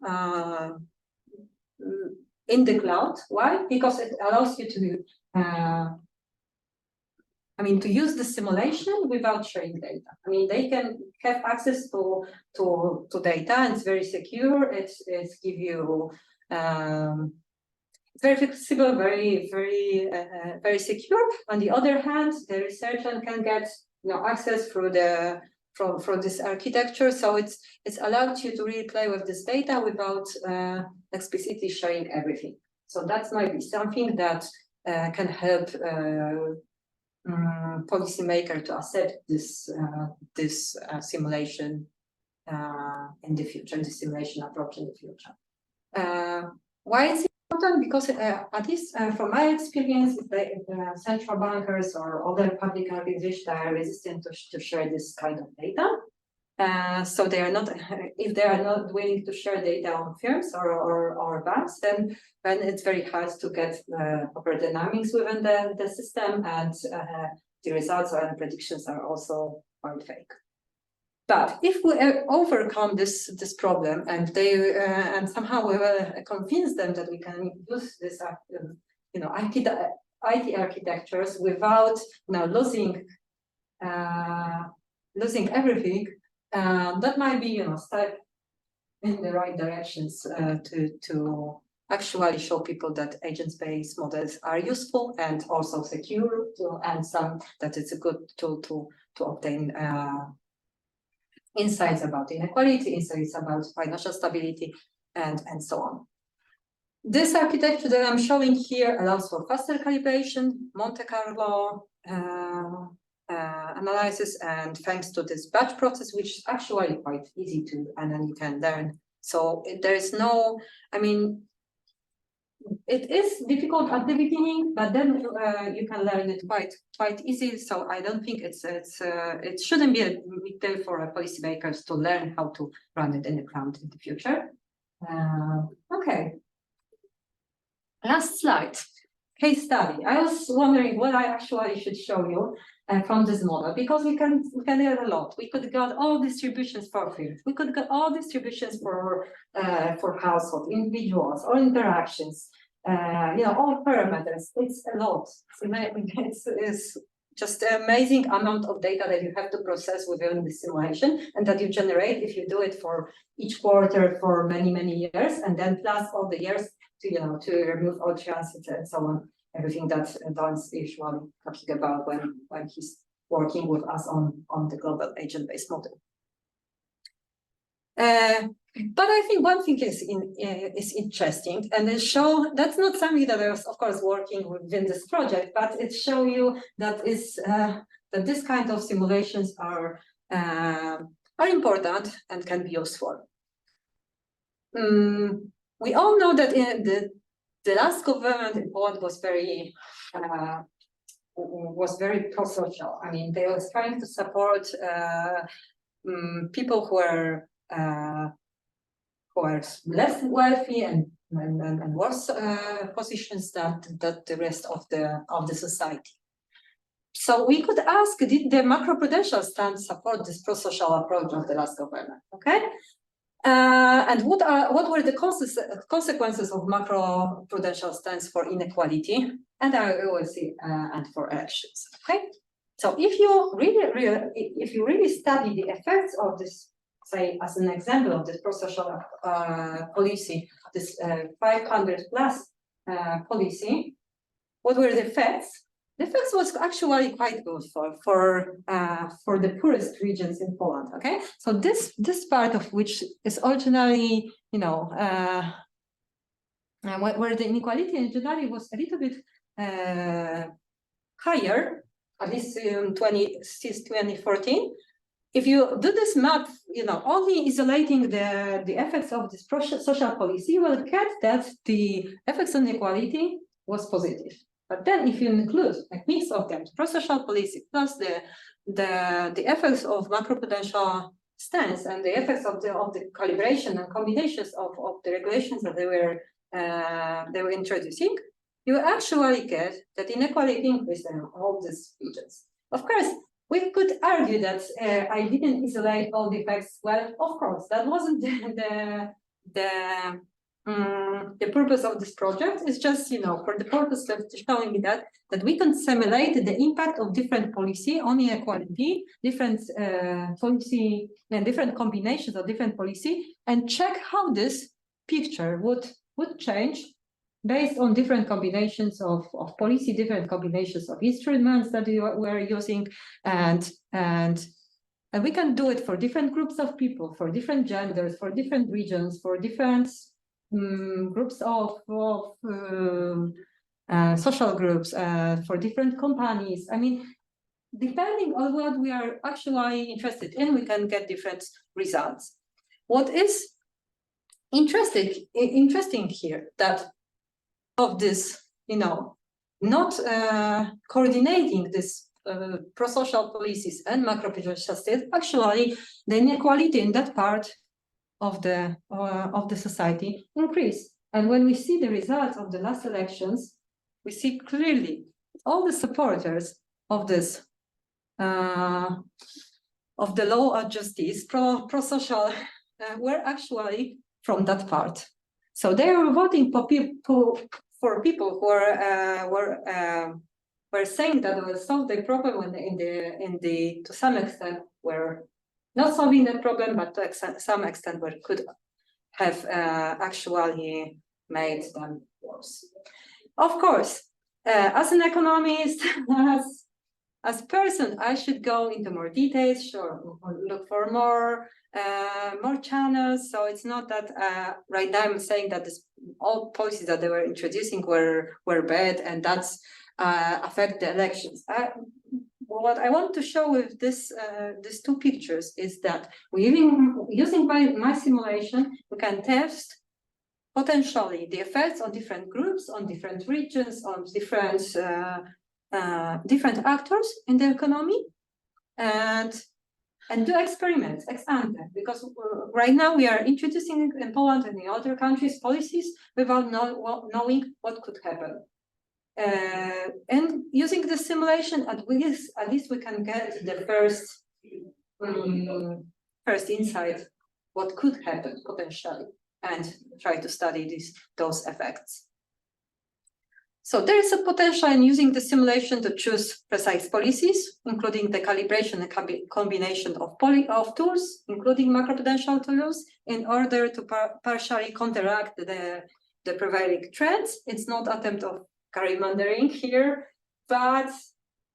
in the cloud. Why? Because it allows you to to use the simulation without sharing data. I mean, they can have access to data, and it's very secure. It's give you very flexible, very secure. On the other hand, the researcher can get access through from this architecture, so it's allowed you to really play with this data without explicitly sharing everything. So that might be something that can help policymaker to accept this simulation in the future, the simulation approach in the future. Why it's important? Because at least from my experience, the central bankers or other public organizations are resistant to share this kind of data. So they are not, if they are not willing to share data on firms or banks, then it's very hard to get proper dynamics within the system, and the results and predictions are also quite fake. But if we overcome this problem, and and somehow we will convince them that we can use this IT architectures without losing everything, that might be step in the right directions to actually show people that agent-based models are useful and also secure, and that it's a good tool to obtain insights about inequality, insights about financial stability, and so on. This architecture that I'm showing here allows for faster calibration, Monte Carlo analysis, and thanks to this batch process, which is actually quite easy to, and then you can learn. So there is no, it is difficult at the beginning, but then you can learn it quite easy. So I don't think it shouldn't be a big deal for policymakers to learn how to run it in the cloud in the future. Okay. Last slide. Case study. I was wondering what I actually should show you from this model, because we can learn a lot. We could get all distributions for fields. We could get all distributions for household, individuals, all interactions, all parameters. It's a lot. It's just an amazing amount of data that you have to process within the simulation, and that you generate if you do it for each quarter for many years, and then plus all the years to remove all transits and so on, everything that Don's usually talking about when he's working with us on the global agent-based model. But I think one thing is interesting, and it show that's not something that I was, of course, working within this project, but it show you that that this kind of simulations are important and can be useful. we all know that in the last government in Poland was very pro-social. I mean, they was trying to support people who are less wealthy and worse positions than the rest of the society. So we could ask, did the macroprudential stance support this pro-social approach of the last government? Okay, and what were the consequences of macroprudential stance for inequality? And I will see, and for elections. Okay, so if you really study the effects of this, say, as an example of this pro-social policy, this 500 plus policy, what were the effects? The effects was actually quite good for the poorest regions in Poland. Okay, so this part of which is originally, you know, where the inequality originally was a little bit higher, at least since 2014. If you do this map, you know, only isolating the effects of this social policy, you will get that the effects on inequality was positive. But then, if you include a mix of them, pro-social policy plus the effects of macroprudential stance and the effects of the calibration and combinations of the regulations that they were introducing, you actually get that inequality increased in all these regions. Of course, we could argue that I didn't isolate all the effects. Well, of course, that wasn't the purpose of this project. Is just, you know, for the purpose of showing that we can simulate the impact of different policy on inequality, different policy and different combinations of different policy, and check how this picture would change based on different combinations of policy, different combinations of instruments that we were using, and we can do it for different groups of people, for different genders, for different regions, for different groups of social groups, for different companies. I mean, depending on what we are actually interested in, we can get different results. What is interesting here, that of this, you know, not coordinating this pro-social policies and macroprudential state, actually the inequality in that part of the society increase. And when we see the results of the last elections, we see clearly all the supporters of this of the law of justice, pro-social, were actually from that part. So they were voting for people who were saying that they will solve the problem when to some extent were not solving the problem, but to some extent where could have actually made them worse. Of course, as an economist, as a person, I should go into more details, sure, look for more channels. So it's not that right now I'm saying that all policies that they were introducing were bad, and that's affect the elections. What I want to show with these two pictures is that using my simulation, we can test potentially the effects on different groups, on different regions, on different actors in the economy, and do experiments ex ante, because right now we are introducing in Poland and in other countries policies without knowing what could happen. And using the simulation, at least we can get the first insight what could happen potentially, and try to study those effects. So there is a potential in using the simulation to choose precise policies, including the calibration and combination of tools, including macroprudential tools, in order to partially counteract the prevailing trends. It's not attempt of gerrymandering here, but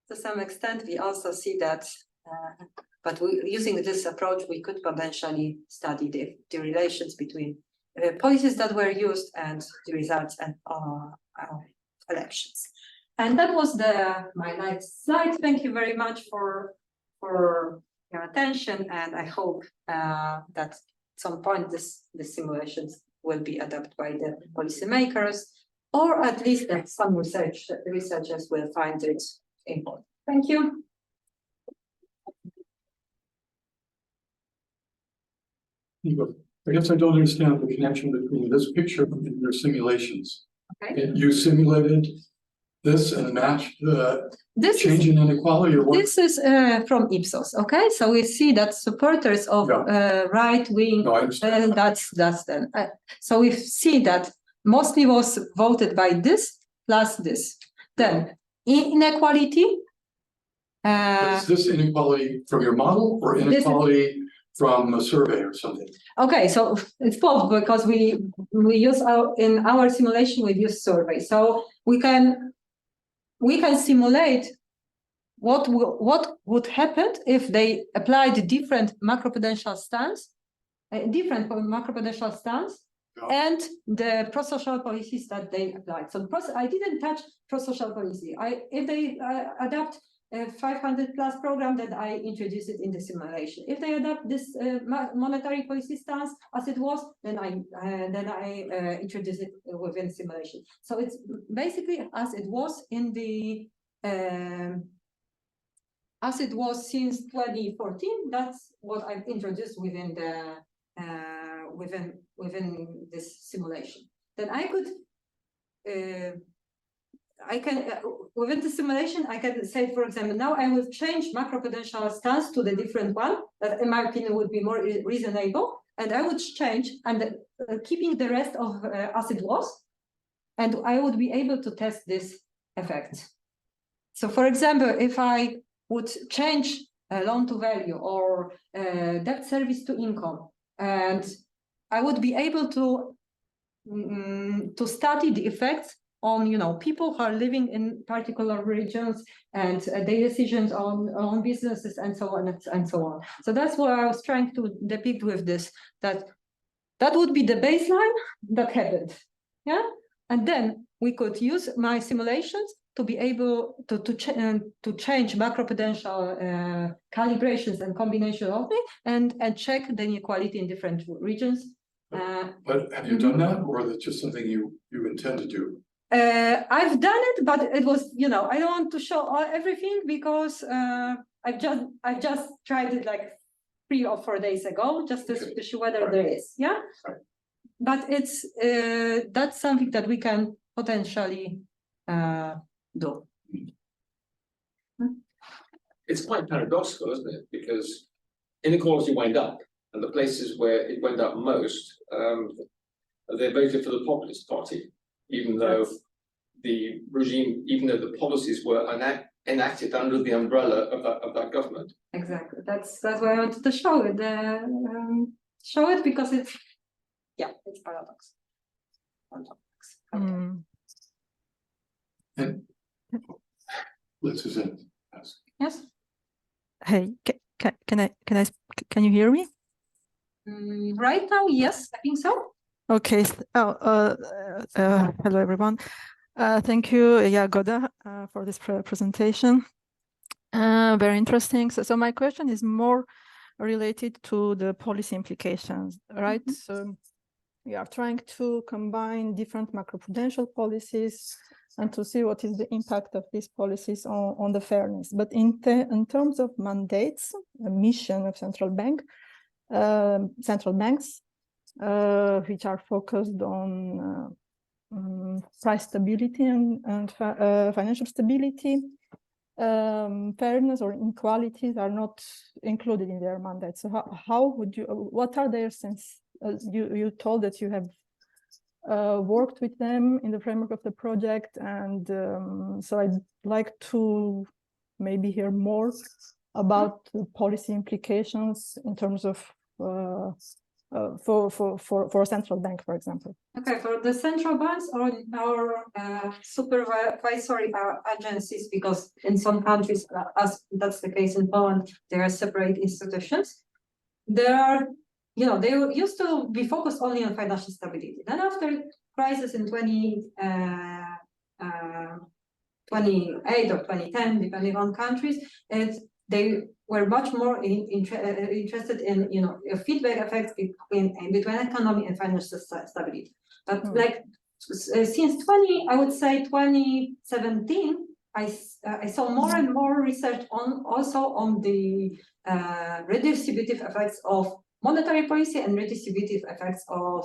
to some extent we also see that. But using this approach, we could potentially study the relations between policies that were used and the results and elections. And that was my next slide. Thank you very much for your attention, and I hope that at some point the simulations will be adopted by the policymakers, or at least that some researchers will find it important. Thank you. I guess I don't understand the connection between this picture and your simulations. Okay. You simulated this and matched the change in inequality, or what? This is from Ipsos. Okay, so we see that supporters of right wing. No, I understand. That's then. So we see that mostly was voted by this plus this. Then inequality. Is this inequality from your model or inequality from a survey or something? Okay, so it's both, because we use in our simulation we use survey, so we can simulate what would happen if they applied different macroprudential stance, and the pro-social policies that they applied. So I didn't touch pro-social policy. If they adopt a 500 plus program, that I introduce it in the simulation. If they adopt this monetary policy stance as it was, then I introduce it within simulation. So it's basically as it was in the as it was since 2014. That's what I've introduced within the within this simulation. Then I could. Within the simulation, I can say, for example, now I will change macroprudential stance to the different one that, in my opinion, would be more reasonable, and I would change and keeping the rest of as it was, and I would be able to test this effect. So, for example, if I would change loan to value or debt service to income, and I would be able to study the effects on people who are living in particular regions and their decisions on businesses and so on and so on. So that's what I was trying to depict with this, that would be the baseline that happened, yeah. And then we could use my simulations to be able to change macroprudential calibrations and combination of it and check the inequality in different regions. But have you done that, or is it just something you intend to do? I've done it, but it was, I don't want to show everything because I've just tried it like 3 or 4 days ago, just to show whether there is, yeah. Right. But it's that's something that we can potentially do. It's quite paradoxical, isn't it? Because inequality went up, and the places where it went up most, they voted for the populist party. Even though the regime, even though the policies were enacted under the umbrella of that government. Exactly. That's why I wanted to show it. Show it because it's paradox. And let's ask. Yes. Hey, can you hear me? Right now, yes, I think so. Okay. Hello, everyone. Thank you, Jagoda, for this presentation. Very interesting. So my question is more related to the policy implications, right? So we are trying to combine different macroprudential policies and to see what is the impact of these policies on the fairness. But in terms of mandates, a mission of central banks, which are focused on price stability and financial stability, fairness or inequalities are not included in their mandate. So how would you? What are their sense? You told that you have worked with them in the framework of the project, and so I'd like to maybe hear more about the policy implications in terms of for a central bank, for example. Okay, for the central banks or our supervisory agencies, because in some countries, as that's the case in Poland, there are separate institutions. There are, they used to be focused only on financial stability. Then after crisis in 2008 or 2010, depending on countries, they were much more interested in, you know, feedback effects between economy and financial stability. But like since I would say 2017, I saw more and more research on the redistributive effects of monetary policy and redistributive effects of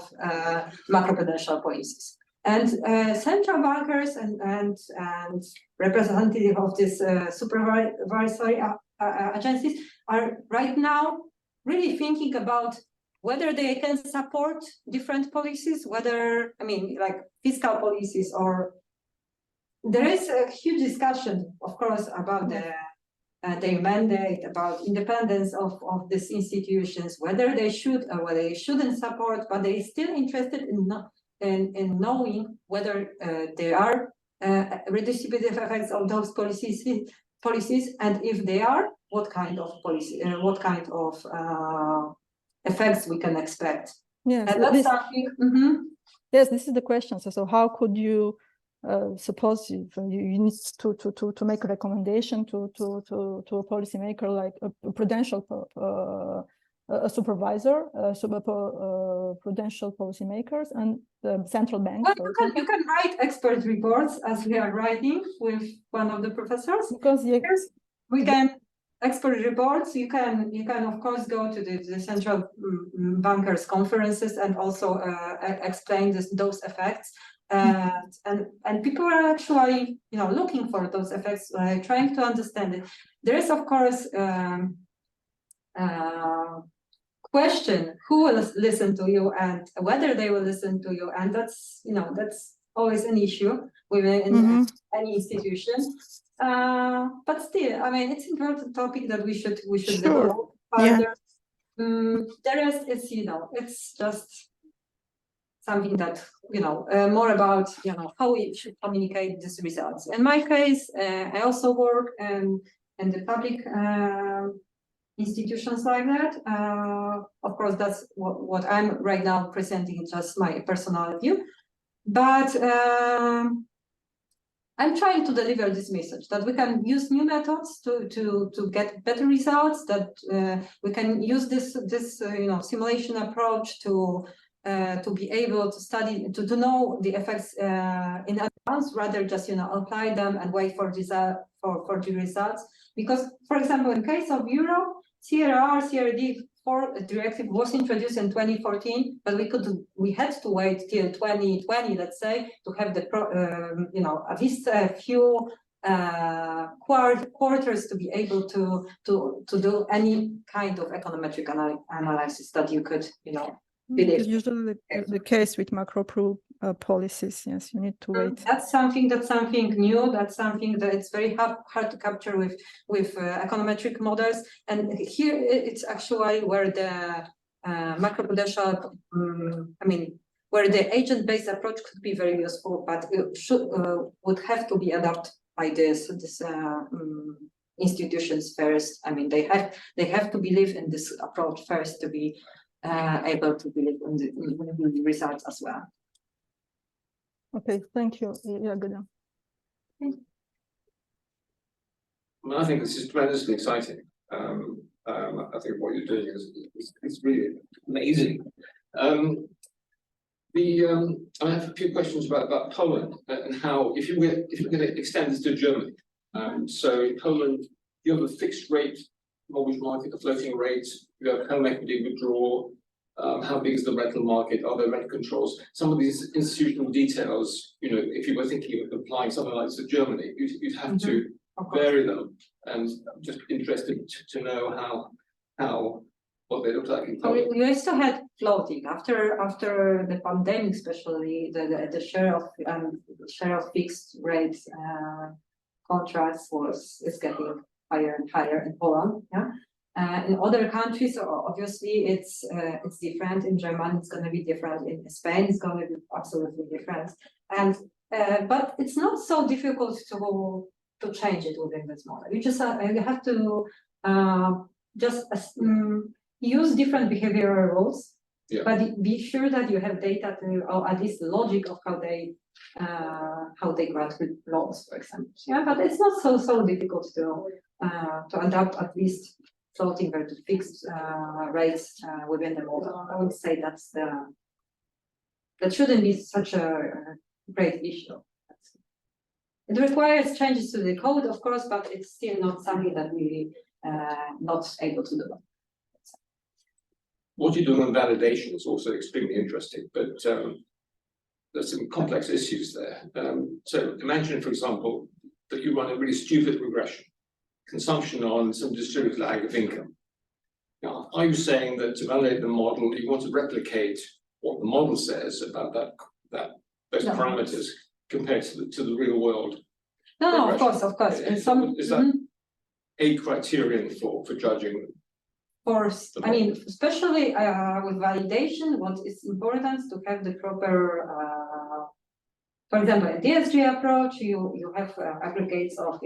macroprudential policies. And central bankers and representatives of this supervisory agencies are right now really thinking about whether they can support different policies, whether, I mean, like fiscal policies, or there is a huge discussion, of course, about their mandate, about independence of these institutions, whether they should or whether they shouldn't support, but they're still interested in knowing whether there are redistributive effects of those policies, and if they are, what kind of policy, what kind of effects we can expect. Yes, and that's something. Yes, this is the question. So how could you suppose you need to make a recommendation to a policymaker, like a prudential a supervisor, prudential policymakers, and the central bank. Well, you can write expert reports, as we are writing with one of the professors. Because we can expert reports. You can of course go to the central bankers conferences and also explain those effects. And people are actually, you know, looking for those effects, trying to understand it. There is, of course, question who will listen to you and whether they will listen to you, and that's, you know, that's always an issue within any institution. But still, I mean, it's an important topic that we should develop further. The rest is, you know, it's just something that, you know, more about, you know, how we should communicate these results. In my case, I also work in the public institutions like that. Of course, that's what I'm right now presenting, just my personal view. But I'm trying to deliver this message that we can use new methods to get better results, that we can use this you know, simulation approach to be able to study, to know the effects in advance, rather just, you know, apply them and wait for the results. Because, for example, in case of Europe, CRD4 directive was introduced in 2014, but we had to wait till 2020, let's say, to have the you know, at least a few quarters to be able to do any kind of econometric analysis that you could, you know. It's usually the case with macro policies. Yes, you need to wait. That's something new. That's something that it's very hard to capture with econometric models. And here it's actually where the macroprudential, I mean, where the agent-based approach could be very useful, but it would have to be adopted by this institutions first. I mean, they have to believe in this approach first to be able to believe in the results as well. Okay, thank you. Jagoda. I think this is tremendously exciting. I think what you're doing is really amazing. I have a few questions about Poland and how, if you're going to extend this to Germany. So in Poland, you have a fixed rate mortgage market, a floating rate, you have home equity withdrawal. How big is the rental market? Are there rent controls? Some of these institutional details, you know, if you were thinking of applying something like this to Germany, you'd have to vary them. And I'm just interested to know what they look like in Poland. We also had floating after the pandemic, especially the share of fixed rates contracts is getting higher and higher in Poland. Yeah. In other countries, obviously, it's different. In Germany, it's going to be different. In Spain, it's going to be absolutely different. And but it's not so difficult to change it within this model. You just you have to just use different behavioral rules, but be sure that you have data or at least logic of how they grant loans, for example. Yeah, but it's not so difficult to adapt at least floating rate to fixed rates within the model. I would say that shouldn't be such a great issue. It requires changes to the code, of course, but it's still not something that we not able to do. What you do on validation is also extremely interesting, but there's some complex issues there. So imagine, for example, that you run a really stupid regression, consumption on some distributed lag of income. Now, are you saying that to validate the model, you want to replicate what the model says about those No. parameters compared to the real world? No, regression? of course. And Is that a criterion for judging? Course, I mean, especially with validation, what is important to have the proper, for example, in DSG approach, you have aggregates of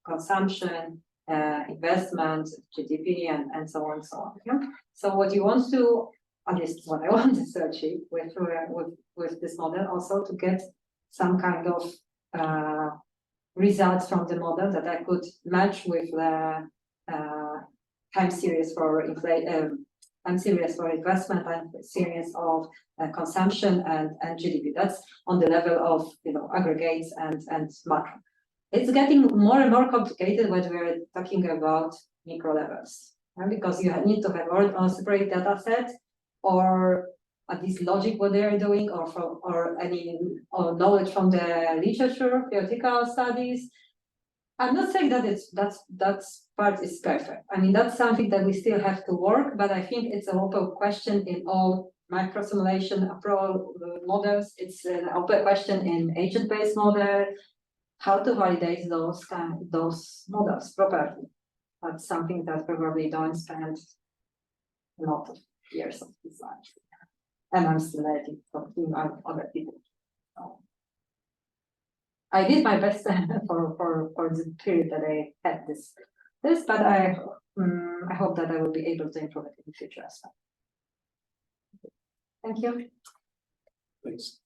consumption, investment, GDP, and so on and so on. Yeah? So what you want to, at least what I want to achieve with this model, also to get some kind of results from the model that I could match with the time series for time series for investment, and series of consumption and GDP. That's on the level of aggregates and macro. It's getting more and more complicated when we're talking about micro levels, right? Because you need to have or separate data set, or at least logic what they're doing, or any knowledge from the literature, theoretical studies. I'm not saying that that part is perfect. I mean, that's something that we still have to work, but I think it's an open question in all micro simulation models. It's an open question in agent-based model, how to validate those models properly. That's something that probably don't spend a lot of years of design. And I'm still learning from other people. So I did my best for the period that I had this, but I hope that I will be able to improve it in the future as well. Thank you. Thanks.